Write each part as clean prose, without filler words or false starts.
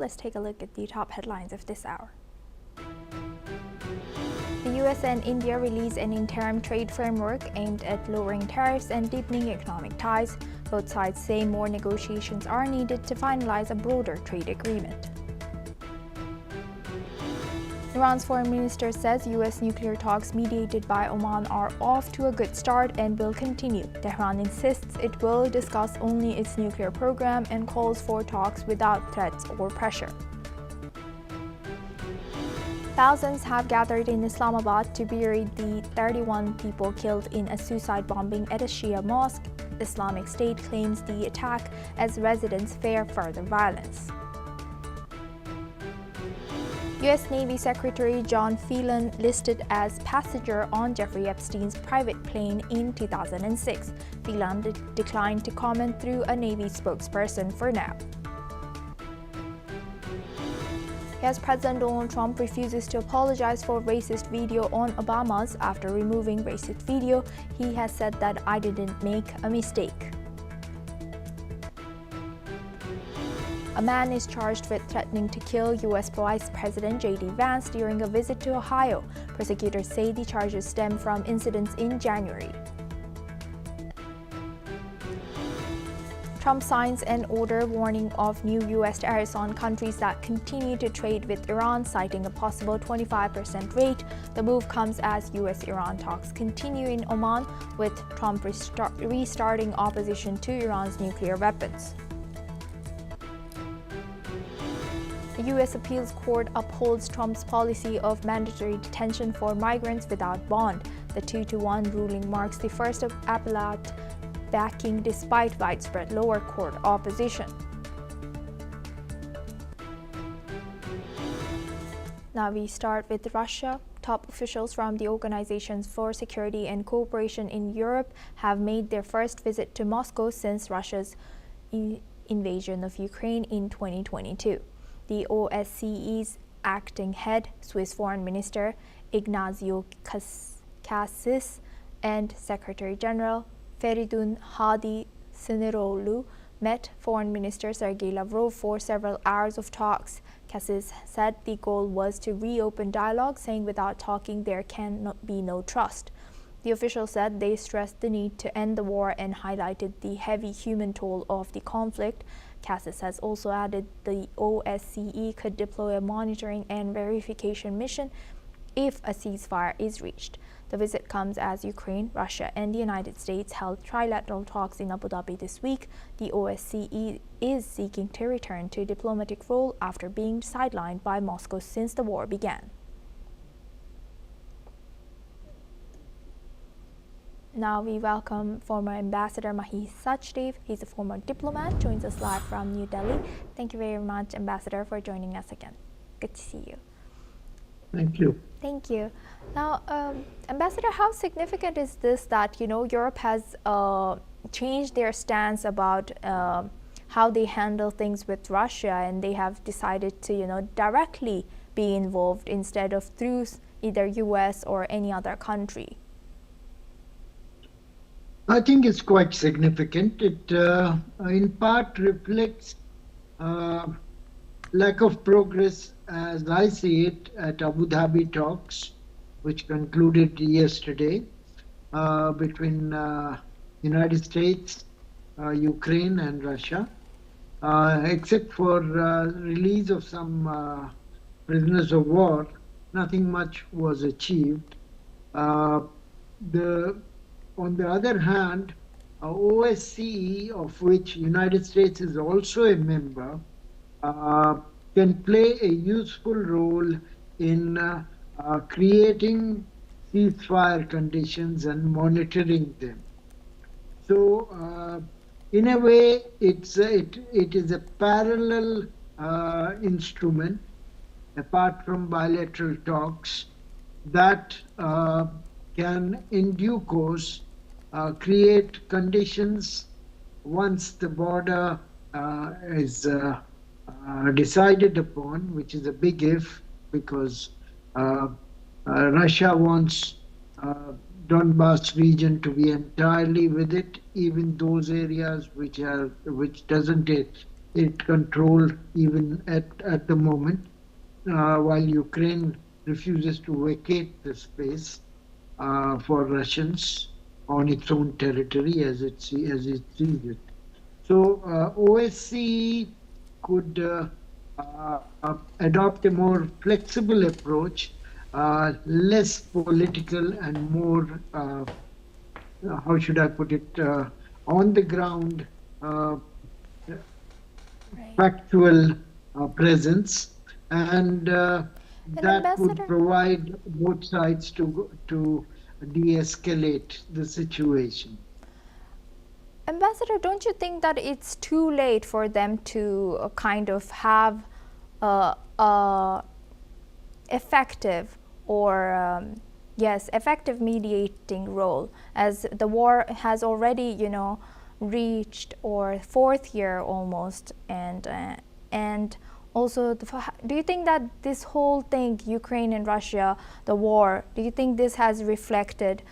Let's take a look at the top headlines of this hour. The US and India released an interim trade framework aimed at lowering tariffs and deepening economic ties. Both sides say more negotiations are needed to finalize a broader trade agreement. Iran's foreign minister says US nuclear talks mediated by Oman are off to a good start and will continue. Tehran insists it will discuss only its nuclear program and calls for talks without threats or pressure. Thousands have gathered in Islamabad to bury the 31 people killed in a suicide bombing at a Shia mosque. Islamic State claims the attack as residents fear further violence. U.S. Navy Secretary John Phelan listed as passenger on Jeffrey Epstein's private plane in 2006. Phelan declined to comment through a Navy spokesperson for now. U.S. President Donald Trump refuses to apologize for racist video on Obama's after removing racist video. He has said that I didn't make a mistake. A man is charged with threatening to kill U.S. Vice President J.D. Vance during a visit to Ohio. Prosecutors say the charges stem from incidents in January. Trump signs an order warning of new U.S. tariffs on countries that continue to trade with Iran, citing a possible 25% rate. The move comes as U.S.-Iran talks continue in Oman, with Trump restarting opposition to Iran's nuclear weapons. The U.S. Appeals Court upholds Trump's policy of mandatory detention for migrants without bond. The 2-1 ruling marks the first of appellate backing despite widespread lower court opposition. Now we start with Russia. Top officials from the Organizations for Security and Cooperation in Europe have made their first visit to Moscow since Russia's invasion of Ukraine in 2022. The OSCE's acting head, Swiss Foreign Minister Ignazio Cassis, and Secretary General Feridun Hadi Siniroğlu met Foreign Minister Sergei Lavrov for several hours of talks. Cassis said the goal was to reopen dialogue, saying without talking there can be no trust. The official said they stressed the need to end the war and highlighted the heavy human toll of the conflict. Cassis has also added the OSCE could deploy a monitoring and verification mission if a ceasefire is reached. The visit comes as Ukraine, Russia, and the United States held trilateral talks in Abu Dhabi this week. The OSCE is seeking to return to a diplomatic role after being sidelined by Moscow since the war began. Now we welcome former Ambassador Mahi Sachdev. He's a former diplomat, joins us live from New Delhi. Thank you very much, Ambassador, for joining us again. Good to see you. Thank you. Thank you. Now, Ambassador, how significant is this that, Europe has changed their stance about how they handle things with Russia, and they have decided to, directly be involved instead of through either US or any other country? I think it's quite significant. It in part reflects lack of progress, as I see it, at Abu Dhabi talks, which concluded yesterday between United States, Ukraine and Russia. Except for release of some prisoners of war, nothing much was achieved. On the other hand, OSCE, of which United States is also a member, can play a useful role in creating ceasefire conditions and monitoring them. So, in a way, it is a parallel instrument, apart from bilateral talks, that can, in due course, create conditions once the border is decided upon, which is a big if, because Russia wants Donbas region to be entirely with it, even those areas which doesn't it control even at the moment, while Ukraine refuses to vacate the space for Russians on its own territory as it sees it. So OSCE could adopt a more flexible approach, less political and more, how should I put it, on the ground, uh, Right. factual presence, and And that would Ambassador, provide both sides to de-escalate the situation. Ambassador, don't you think that it's too late for them to kind of have a effective or yes, effective mediating role, as the war has already, reached or fourth year almost, and also, do you think that this whole thing, Ukraine and Russia, the war, do you think this has reflected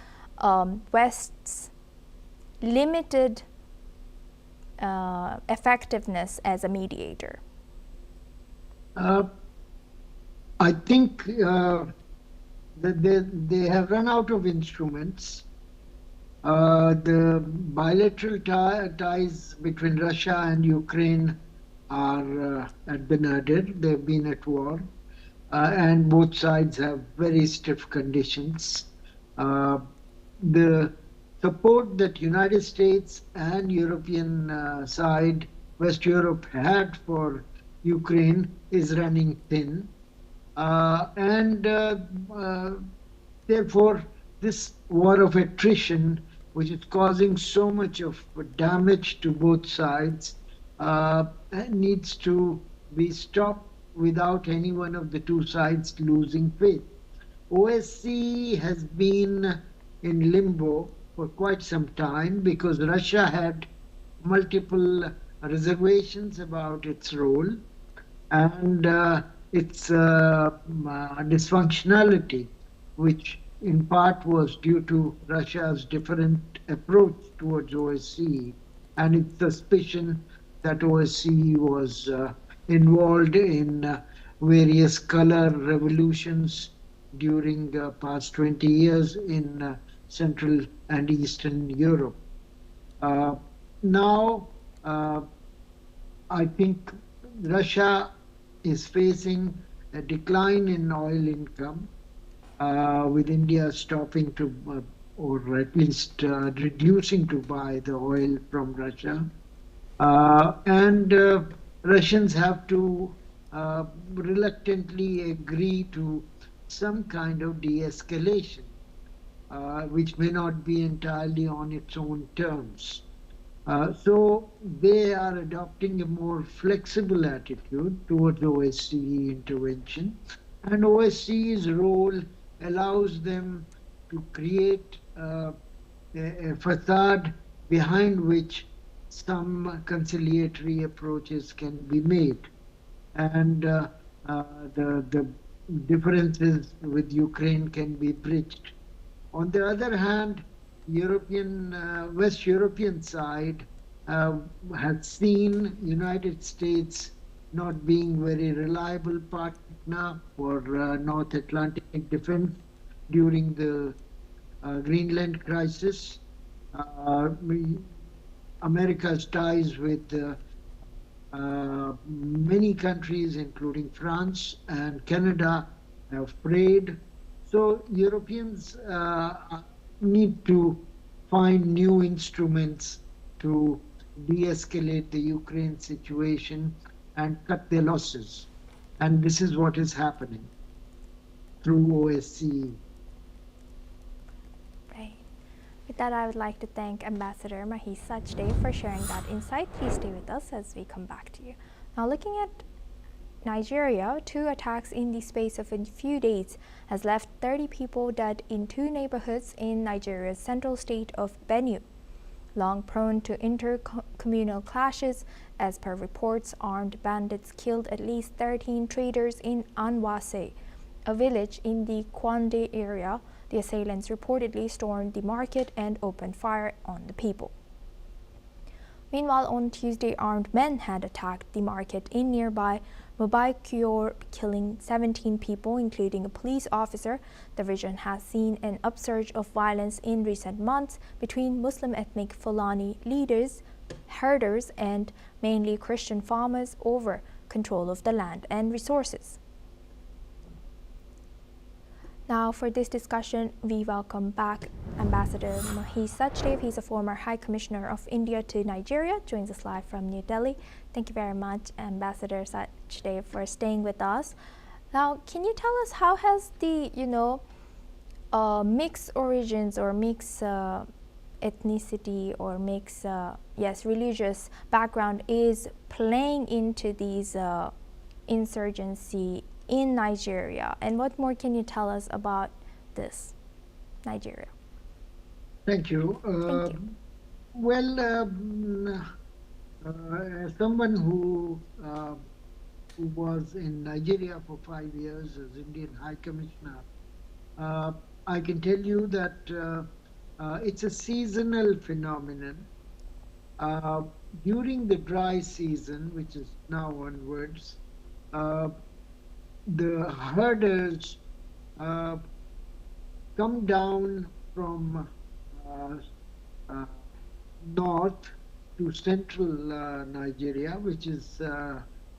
West's limited effectiveness as a mediator? I think that they have run out of instruments. The bilateral ties between Russia and Ukraine are at the nadir. They've been at war, and both sides have very stiff conditions. The support that United States and European side, West Europe, had for Ukraine is running thin. And therefore, this war of attrition, which is causing so much of damage to both sides, needs to be stopped without any one of the two sides losing faith. OSCE has been in limbo for quite some time because Russia had multiple reservations about its role and its dysfunctionality, which in part was due to Russia's different approach towards OSCE and its suspicion that OSCE was involved in various color revolutions during the past 20 years in Central and Eastern Europe. Now, I think Russia is facing a decline in oil income, with India stopping to, or at least reducing to buy the oil from Russia. And Russians have to reluctantly agree to some kind of de-escalation, which may not be entirely on its own terms. So they are adopting a more flexible attitude towards OSCE intervention, and OSCE's role allows them to create a facade behind which some conciliatory approaches can be made, and the differences with Ukraine can be bridged. On the other hand, West European side has seen United States not being very reliable partner for North Atlantic defense during the Greenland crisis. America's ties with many countries, including France and Canada, have frayed. So Europeans need to find new instruments to de-escalate the Ukraine situation and cut their losses. And this is what is happening through OSCE. Right. With that, I would like to thank Ambassador Mahis Sachdev for sharing that insight. Please stay with us as we come back to you. Now, looking at Nigeria, 2 attacks in the space of a few days has left 30 people dead in 2 neighborhoods in Nigeria's central state of Benue. Long prone to inter-communal clashes, as per reports, armed bandits killed at least 13 traders in Anwase, a village in the Kwande area. The assailants reportedly stormed the market and opened fire on the people. Meanwhile, on Tuesday, armed men had attacked the market in nearby Mobaikyor, killing 17 people, including a police officer. The region has seen an upsurge of violence in recent months between Muslim ethnic Fulani leaders, herders, and mainly Christian farmers over control of the land and resources. Now, for this discussion, we welcome back Ambassador Mahesh Sachdev. He's a former High Commissioner of India to Nigeria, joins us live from New Delhi. Thank you very much, Ambassador Sachdev, for staying with us. Now, can you tell us how has the, mixed origins or mixed ethnicity or mixed, religious background is playing into these insurgency in Nigeria, and what more can you tell us about this, Nigeria? Thank you. Thank you. Well, as someone who was in Nigeria for 5 years as Indian High Commissioner, I can tell you that it's a seasonal phenomenon. During the dry season, which is now onwards, the herders come down from north to central Nigeria, which is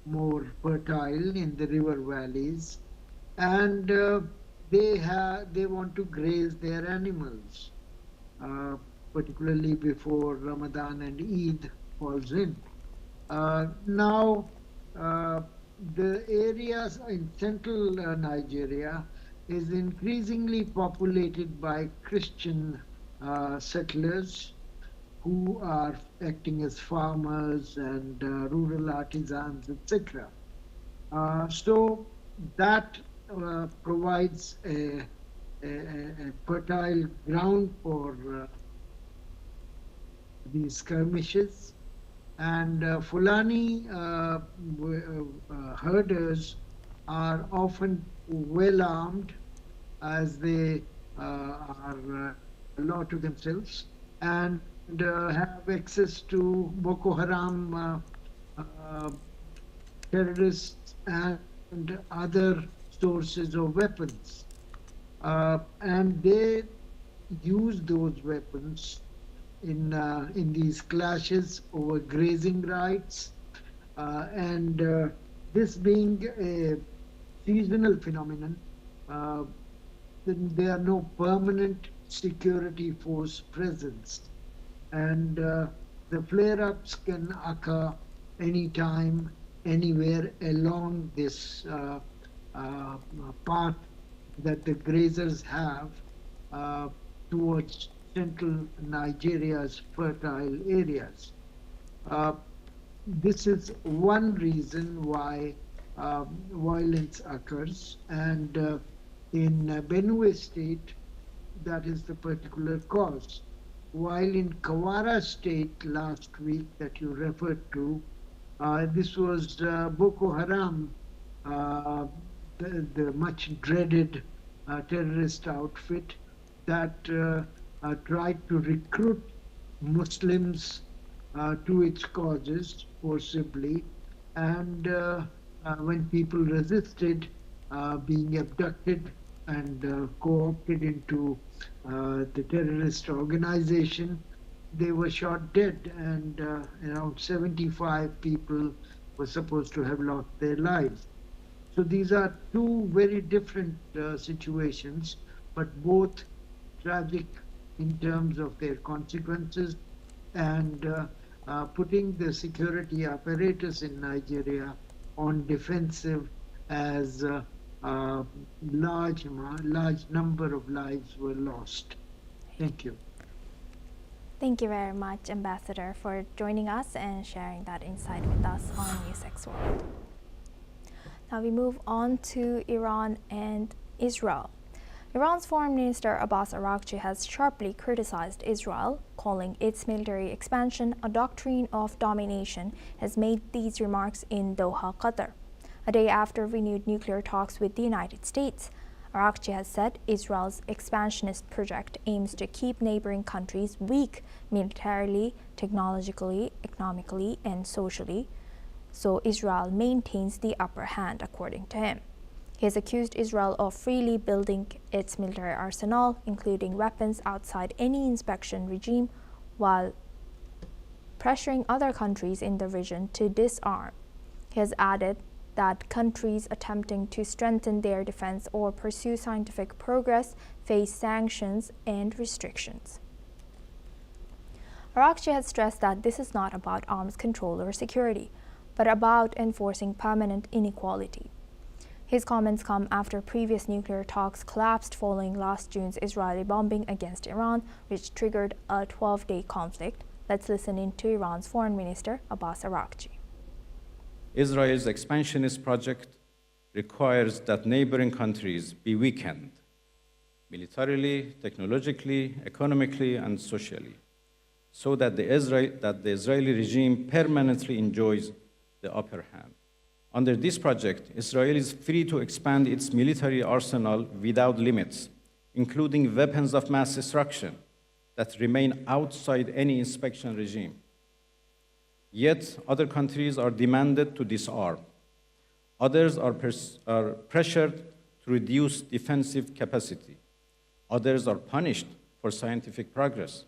more fertile in the river valleys, and they want to graze their animals, particularly before Ramadan and Eid falls in. Now, the areas in central Nigeria is increasingly populated by Christian settlers who are acting as farmers and rural artisans, etc. So that provides a fertile ground for these skirmishes. And Fulani herders are often well armed, as they are law to themselves, and have access to Boko Haram terrorists and other sources of weapons. And they use those weapons in these clashes over grazing rights, and this being a seasonal phenomenon, then there are no permanent security force presence, and the flare-ups can occur anytime, anywhere along this path that the grazers have towards central Nigeria's fertile areas. This is one reason why violence occurs, and in Benue state, that is the particular cause. While in Kawara state last week that you referred to, this was Boko Haram, the much dreaded terrorist outfit that tried to recruit Muslims to its causes forcibly, and when people resisted being abducted and co-opted into the terrorist organization, they were shot dead, and around 75 people were supposed to have lost their lives. So these are two very different situations, but both tragic in terms of their consequences, and putting the security apparatus in Nigeria on defensive, as large number of lives were lost. Thank you. Thank you very much, Ambassador, for joining us and sharing that insight with us on NewsX World. Now we move on to Iran and Israel. Iran's Foreign Minister Abbas Araghchi has sharply criticized Israel, calling its military expansion a doctrine of domination, has made these remarks in Doha, Qatar. A day after renewed nuclear talks with the United States, Arakchi has said Israel's expansionist project aims to keep neighboring countries weak militarily, technologically, economically, and socially, so Israel maintains the upper hand, according to him. He has accused Israel of freely building its military arsenal, including weapons outside any inspection regime, while pressuring other countries in the region to disarm. He has added that countries attempting to strengthen their defense or pursue scientific progress face sanctions and restrictions. Arakchi has stressed that this is not about arms control or security, but about enforcing permanent inequality. His comments come after previous nuclear talks collapsed following last June's Israeli bombing against Iran, which triggered a 12-day conflict. Let's listen in to Iran's Foreign Minister, Abbas Arakchi. Israel's expansionist project requires that neighboring countries be weakened militarily, technologically, economically, and socially, so that the Israeli regime permanently enjoys the upper hand. Under this project, Israel is free to expand its military arsenal without limits, including weapons of mass destruction that remain outside any inspection regime. Yet, other countries are demanded to disarm. Others are pressured to reduce defensive capacity. Others are punished for scientific progress.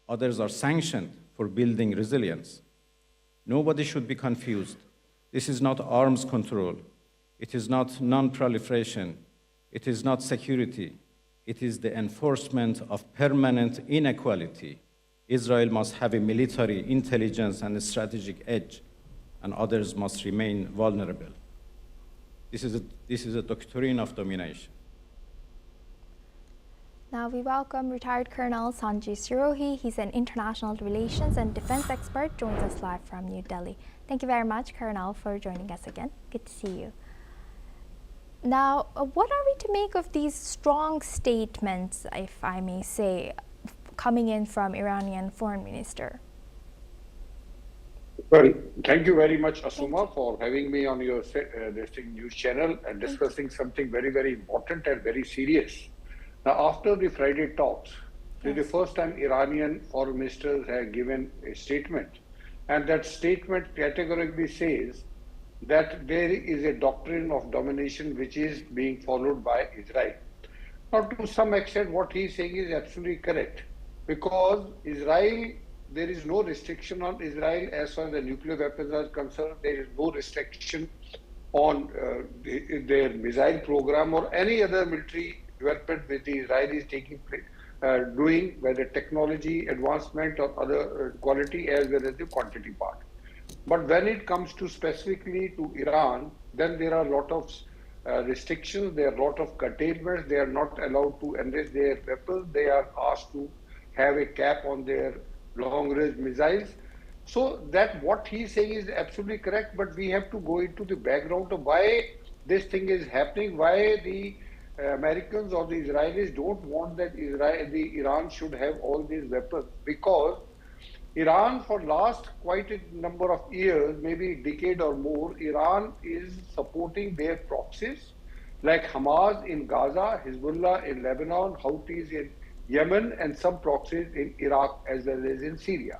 Others are sanctioned for building resilience. Nobody should be confused. This is not arms control. It is not non-proliferation. It is not security. It is the enforcement of permanent inequality. Israel must have a military, intelligence, and a strategic edge, and others must remain vulnerable. This is a doctrine of domination. Now we welcome retired Colonel Sanjay Sirohi. He's an international relations and defense expert, joins us live from New Delhi. Thank you very much, Colonel, for joining us again. Good to see you. Now, what are we to make of these strong statements, if I may say, coming in from Iranian Foreign Minister? Well, thank you very much, Asuma, for having me on your news channel and discussing something very, very important and very serious. Now, after the Friday talks, this is the first time Iranian foreign ministers have given a statement, and that statement categorically says that there is a doctrine of domination which is being followed by Israel. Now, to some extent, what he is saying is absolutely correct, because Israel, there is no restriction on Israel as far as the nuclear weapons are concerned. There is no restriction on their missile program or any other military development which the Israelis taking place, doing, whether technology advancement or other quality as well as the quantity part. But when it comes to specifically to Iran, then there are a lot of restrictions, there are a lot of curtailments. They are not allowed to enrich their weapons. They are asked to have a cap on their long-range missiles. So that what he's saying is absolutely correct, but we have to go into the background of why this thing is happening, why the Americans or the Israelis don't want that Iran should have all these weapons, because Iran for last quite a number of years, maybe a decade or more, Iran is supporting their proxies like Hamas in Gaza, Hezbollah in Lebanon, Houthis in Yemen, and some proxies in Iraq as well as in Syria.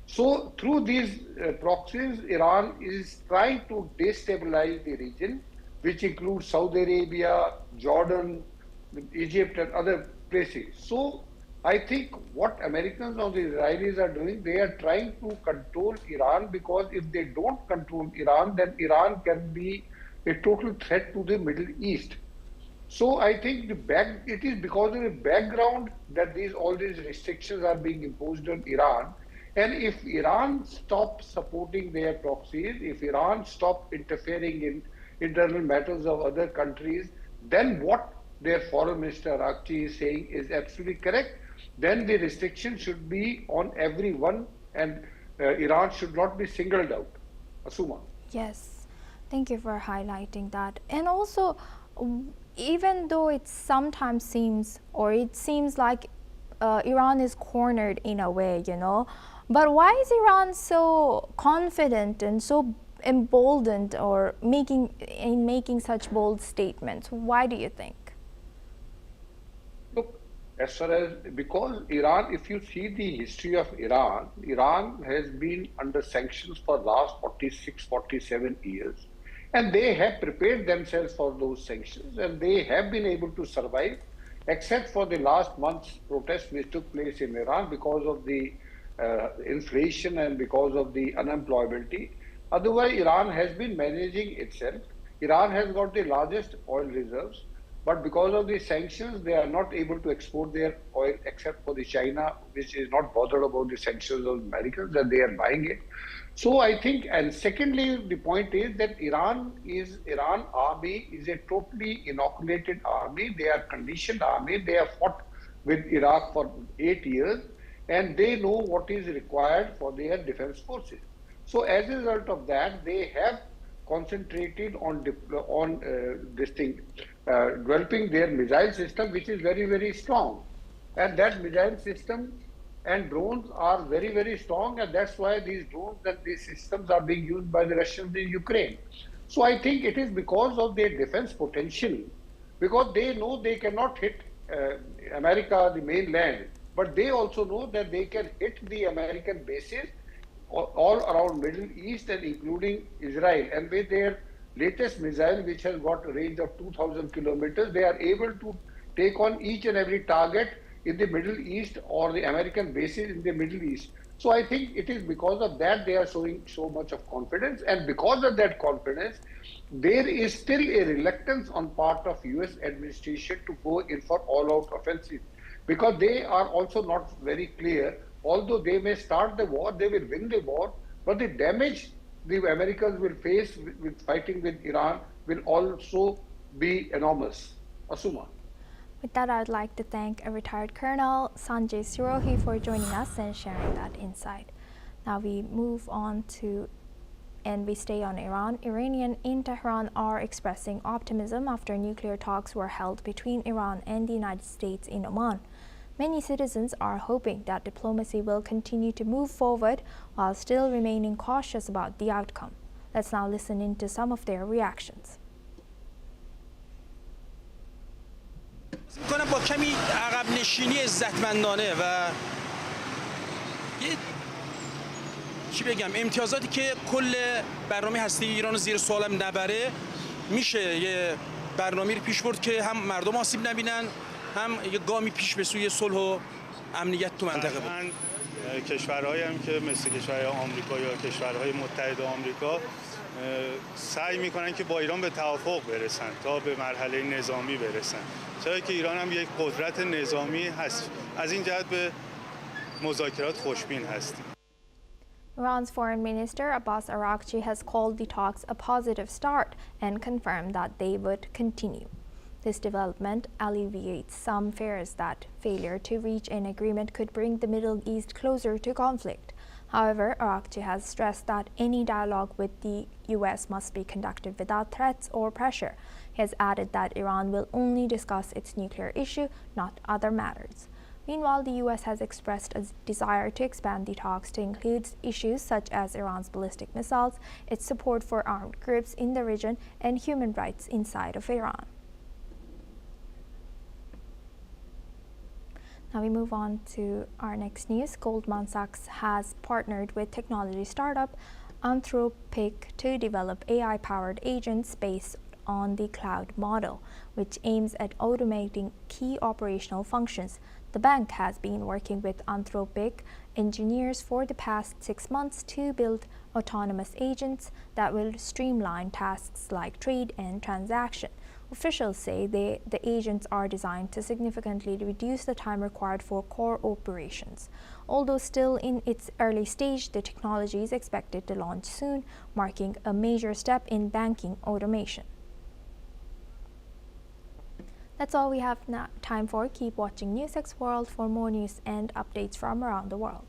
So through these proxies, Iran is trying to destabilize the region, which includes Saudi Arabia, Jordan, Egypt, and other places. So I think what Americans or the Israelis are doing, they are trying to control Iran, because if they don't control Iran, then Iran can be a total threat to the Middle East. So I think it is because of the background that all these restrictions are being imposed on Iran. And if Iran stops supporting their proxies, if Iran stops interfering in internal matters of other countries, then what their foreign minister Arakchi is saying is absolutely correct. Then the restriction should be on everyone, and Iran should not be singled out. Asuma. Yes, thank you for highlighting that. And also, even though it sometimes seems like Iran is cornered in a way, but why is Iran so confident and so emboldened or making such bold statements? Why do you think? as far as, because Iran, if you see the history of Iran, Iran has been under sanctions for last 46, 47 years. And they have prepared themselves for those sanctions and they have been able to survive, except for the last month's protests which took place in Iran because of the inflation and because of the unemployability. Otherwise, Iran has been managing itself. Iran has got the largest oil reserves, but because of the sanctions, they are not able to export their oil except for the China, which is not bothered about the sanctions of Americans, and they are buying it. So I think, and secondly, the point is that Iran army is a totally inoculated army. They are conditioned army. They have fought with Iraq for 8 years, and they know what is required for their defense forces. So as a result of that, they have concentrated on developing their missile system, which is very, very strong. And that missile system and drones are very, very strong, and that's why these drones and these systems are being used by the Russians in Ukraine. So I think it is because of their defense potential, because they know they cannot hit America, the mainland, but they also know that they can hit the American bases all around Middle East and including Israel. And with their latest missile, which has got a range of 2,000 kilometers, they are able to take on each and every target in the Middle East or the American bases in the Middle East. So I think it is because of that they are showing so much of confidence, and because of that confidence, there is still a reluctance on part of US administration to go in for all-out offensive, because they are also not very clear. Although they may start the war, they will win the war, but the damage the Americans will face with fighting with Iran will also be enormous. Asuma. With that, I'd like to thank a retired Colonel, Sanjay Sirohi, for joining us and sharing that insight. Now we move on to, and we stay on Iran. Iranians in Tehran are expressing optimism after nuclear talks were held between Iran and the United States in Oman. Many citizens are hoping that diplomacy will continue to move forward while still remaining cautious about the outcome. Let's now listen into some of their reactions. با کمی عقب نشینی عزتمندانه و چی بگم امتیازاتی که کل برنامه هسته ایران رو زیر سوال نبره میشه یه برنامه‌ای پیش برد که هم مردم آسیب نبینن هم یه گامی پیش به سوی صلح و امنیت تو منطقه بود. کشورهایی هم که مثل کشورهای آمریکا یا کشورهای متحد آمریکا سعی میکنن که با ایران به توافق برسن تا به مرحله نظامی برسن، چرا که ایران هم یک قدرت نظامی هست. از این جهت به مذاکرات خوشبین هستیم. Iran's Foreign Minister Abbas Araghchi has called the talks a positive start and confirmed that they would continue. This development alleviates some fears that failure to reach an agreement could bring the Middle East closer to conflict. However, Araghchi has stressed that any dialogue with the U.S. must be conducted without threats or pressure. He has added that Iran will only discuss its nuclear issue, not other matters. Meanwhile, the U.S. has expressed a desire to expand the talks to include issues such as Iran's ballistic missiles, its support for armed groups in the region, and human rights inside of Iran. Now we move on to our next news. Goldman Sachs has partnered with technology startup Anthropic to develop AI-powered agents based on the cloud model, which aims at automating key operational functions. The bank has been working with Anthropic engineers for the past 6 months to build autonomous agents that will streamline tasks like trade and transaction. Officials say the agents are designed to significantly reduce the time required for core operations. Although still in its early stage, the technology is expected to launch soon, marking a major step in banking automation. That's all we have time for. Keep watching NewsX World for more news and updates from around the world.